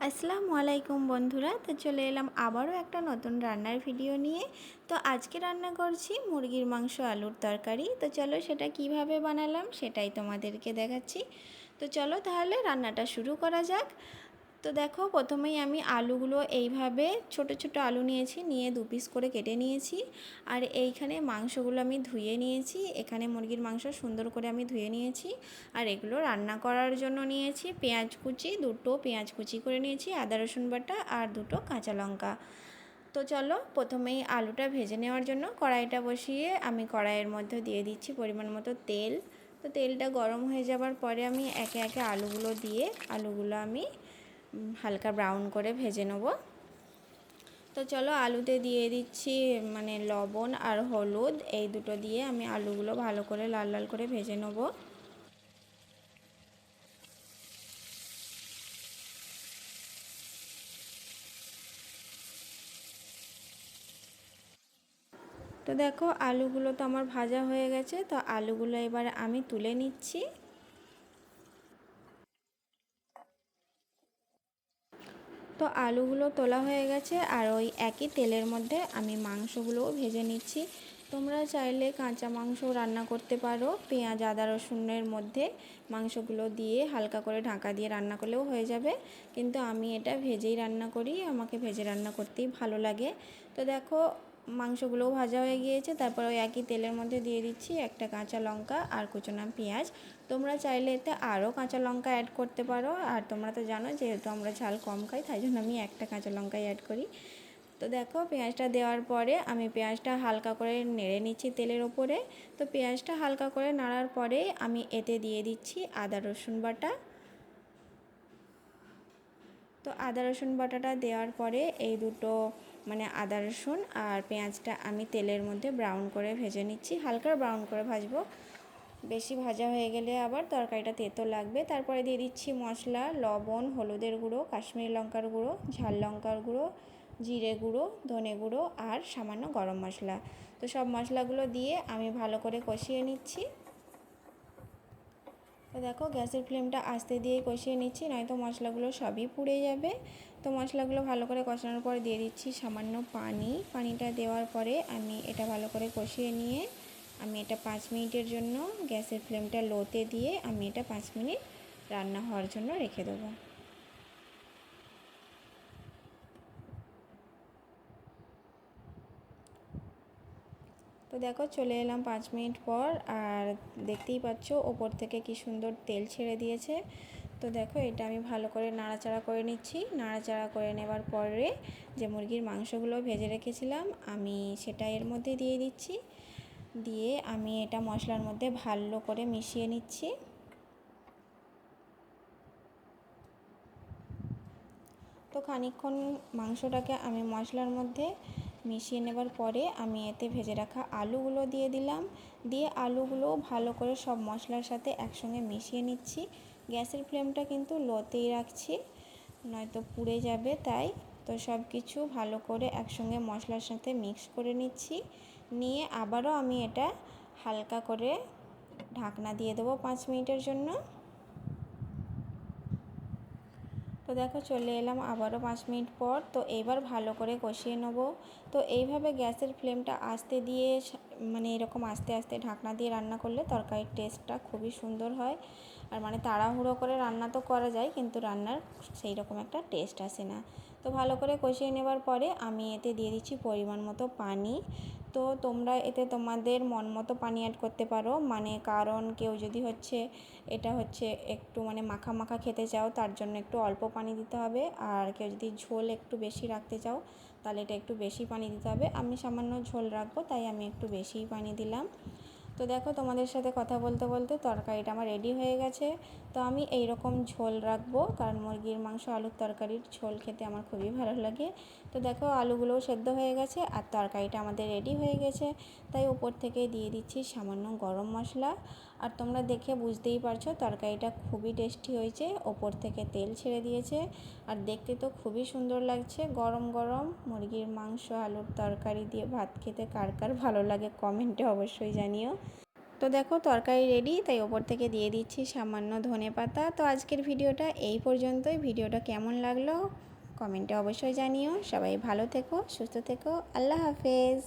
আসসালামু আলাইকুম বন্ধুরা। তো চলে এলাম আবারও একটা নতুন রান্নার ভিডিও নিয়ে। তো আজকে রান্না করছি মুরগির মাংস আলুর তরকারি। তো চলো সেটা কিভাবে বানালাম সেটাই তোমাদেরকে দেখাচ্ছি। তো চলো তাহলে রান্নাটা শুরু করা যাক। তো দেখো প্রথমেই আমি আলুগুলো এইভাবে ছোট ছোট আলু নিয়েছি, নিয়ে 2 পিস করে কেটে নিয়েছি। আর এইখানে মাংসগুলো আমি ধুয়ে নিয়েছি। এখানে মুরগির মাংস সুন্দর করে আমি ধুয়ে নিয়েছি। আর এগুলো রান্না করার জন্য নিয়েছি পেঁয়াজ কুচি, 2টো পেঁয়াজ কুচি করে নিয়েছি, আদা রসুন বাটা আর 2টো কাঁচা লঙ্কা। তো চলো প্রথমেই আলুটা ভেজে নেওয়ার জন্য কড়াইটা বসিয়ে আমি কড়াইয়ের মধ্যে দিয়ে দিচ্ছি পরিমাণ মতো তেল। তো তেলটা গরম হয়ে যাবার পরে আমি একে একে আলুগুলো দিয়ে আলুগুলো আমি হালকা ব্রাউন করে ভেজে নেব। তো চলো আলুতে দিয়ে দিচ্ছি লবণ আর হলুদ, এই দুটো দিয়ে আমি আলুগুলো ভালো করে লাল লাল করে ভেজে নেব। তো দেখো আলুগুলো তো আমার ভাজা হয়ে গেছে। তো আলুগুলো এবার আমি তুলে নিচ্ছি। তো আলুগুলো তোলা হয়ে গেছে আর ওই একই তেলের মধ্যে আমি মাংসগুলোও ভেজে নিচ্ছি। তোমরা চাইলে কাঁচা মাংস রান্না করতে পারো, পেঁয়াজ আদা রসুনের মধ্যে মাংসগুলো দিয়ে হালকা করে ঢাকা দিয়ে রান্না করলেও হয়ে যাবে, কিন্তু আমি এটা ভেজেই রান্না করি, আমাকে ভেজে রান্না করতেই ভালো লাগে। তো দেখো মাংসগুলোও ভাজা হয়ে গিয়েছে। তারপর ওই একই তেলের মধ্যে দিয়ে দিচ্ছি একটা কাঁচা লঙ্কা আর কুচনো পেঁয়াজ। তোমরা চাইলে এতে আরও কাঁচা লঙ্কা অ্যাড করতে পারো, আর তোমরা তো জানো যেহেতু আমরা ঝাল কম খাই তাই জন্য আমি একটা কাঁচা লঙ্কাই অ্যাড করি। তো দেখো পেঁয়াজটা দেওয়ার পরে আমি পেঁয়াজটা হালকা করে নেড়ে নিচ্ছি তেলের ওপরে। তো পেঁয়াজটা হালকা করে নাড়ার পরে আমি এতে দিয়ে দিচ্ছি আদা রসুন বাটা। তো আদা রসুন বাটাটা দেওয়ার পরে এই দুটো আদা রসুন আর পেঁয়াজটা আমি তেলের মধ্যে ব্রাউন করে ভেজে নিচ্ছি, হালকা ব্রাউন করে ভাজবো, বেশি ভাজা হয়ে গেলে আবার তরকারিটা তেতো লাগবে। তারপরে দিয়ে দিচ্ছি মশলা, লবণ, হলুদের গুঁড়ো, কাশ্মীরি লঙ্কার গুঁড়ো, ঝাল লঙ্কার গুঁড়ো, জিরে গুঁড়ো, ধনে গুঁড়ো আর সামান্য গরম মশলা। তো সব মশলাগুলো দিয়ে আমি ভালো করে কষিয়ে নিচ্ছি। তো দেখো গ্যাসের ফ্লেমটা আস্তে দিয়ে কষিয়ে নিচ্ছি, নয়তো মশলাগুলো সবই পুড়ে যাবে। তো মশলাগুলো ভালো করে কষানোর পরে দিয়ে দিচ্ছি সামান্য পানি। পানিটা দেওয়ার পরে আমি এটা ভালো করে কষিয়ে নিয়ে আমি এটা 5 মিনিটের জন্য গ্যাসের ফ্লেমটা লোতে দিয়ে আমি এটা 5 মিনিট রান্না হওয়ার জন্য রেখে দেবো। তো দেখো চলে এলাম 5 মিনিট পর, আর দেখতেই পাচ্ছ ওপর থেকে কি সুন্দর তেল ছেড়ে দিয়েছে। তো দেখো এটা আমি ভালো করে নাড়াচাড়া করে নিচ্ছি। নাড়াচাড়া করে নেবার পরে যে মুরগির মাংসগুলো ভেজে রেখেছিলাম আমি সেটা এর মধ্যে দিয়ে দিচ্ছি, দিয়ে আমি এটা মশলার মধ্যে ভালো করে মিশিয়ে নিচ্ছি। তো খানিকক্ষণ মাংসটাকে আমি মশলার মধ্যে মিশিয়ে নেবার পরে আমি এতে ভেজে রাখা আলুগুলো দিয়ে দিলাম, দিয়ে আলুগুলো ভালো করে সব মশলার সাথে একসঙ্গে মিশিয়ে নিচ্ছি। গ্যাসের ফ্লেমটা কিন্তু লোতেই রাখছি, নয়তো পুড়ে যাবে তাই। তো সব কিছু ভালো করে একসঙ্গে মশলার সাথে মিক্স করে নিচ্ছি, নিয়ে আবারও আমি এটা হালকা করে ঢাকনা দিয়ে দেবো 5 মিনিটের জন্য। তো দেখো চলে এলাম আবারও 5 মিনিট পর। তো এবার ভালো করে কষিয়ে নেব। তো এইভাবে গ্যাসের ফ্লেমটা আস্তে দিয়ে এরকম আস্তে আস্তে ঢাকনা দিয়ে রান্না করলে তরকারির টেস্টটা খুবই সুন্দর হয়। আর তাড়াহুড়ো করে রান্না তো করা যায় কিন্তু রান্নার সেই রকম একটা টেস্ট আসে না। তো ভালো করে কষিয়ে নেবার পরে আমি এতে দিয়ে দিচ্ছি পরিমাণ মতো পানি। তো তোমরা এতে তোমাদের মন মতো পানি অ্যাড করতে পারো, কারণ কেউ যদি এটা একটু মাখা মাখা খেতে চাও তার জন্য একটু অল্প পানি দিতে হবে, আর কেউ যদি ঝোল একটু বেশি রাখতে চাও তাহলে এটা একটু বেশি পানি দিতে হবে। আমি সামান্য ঝোল রাখবো তাই আমি একটু বেশিই পানি দিলাম। তো দেখো তোমাদের সাথে কথা বলতে বলতে তরকারিটা আমার রেডি হয়ে গেছে। তো আমি এই রকম ঝোল রাখবো, কারণ মুরগির মাংস আলুর তরকারির ঝোল খেতে আমার খুবই ভালো লাগে। তো দেখো আলুগুলোও সেদ্ধ হয়ে গেছে আর তরকারিটা আমাদের রেডি হয়ে গেছে। তাই উপর থেকে দিয়ে দিচ্ছি সামান্য গরম মশলা। আর তোমরা দেখে বুঝতেই পারছো তরকারিটা খুবই টেস্টি হয়েছে, ওপর থেকে তেল ছেড়ে দিয়েছে আর দেখতে তো খুবই সুন্দর লাগছে। গরম গরম মুরগির মাংস আলুর তরকারি দিয়ে ভাত খেতে কার কার ভালো লাগে কমেন্টে অবশ্যই জানিও। তো দেখো তরকারি রেডি, তাই ওপর থেকে দিয়ে দিচ্ছি সামান্য ধনেপাতা। তো আজকের ভিডিওটা এই পর্যন্তই। ভিডিওটা কেমন লাগলো কমেন্টে অবশ্যই জানিও। সবাই ভালো থেকো, সুস্থ থেকো। আল্লাহ হাফেজ।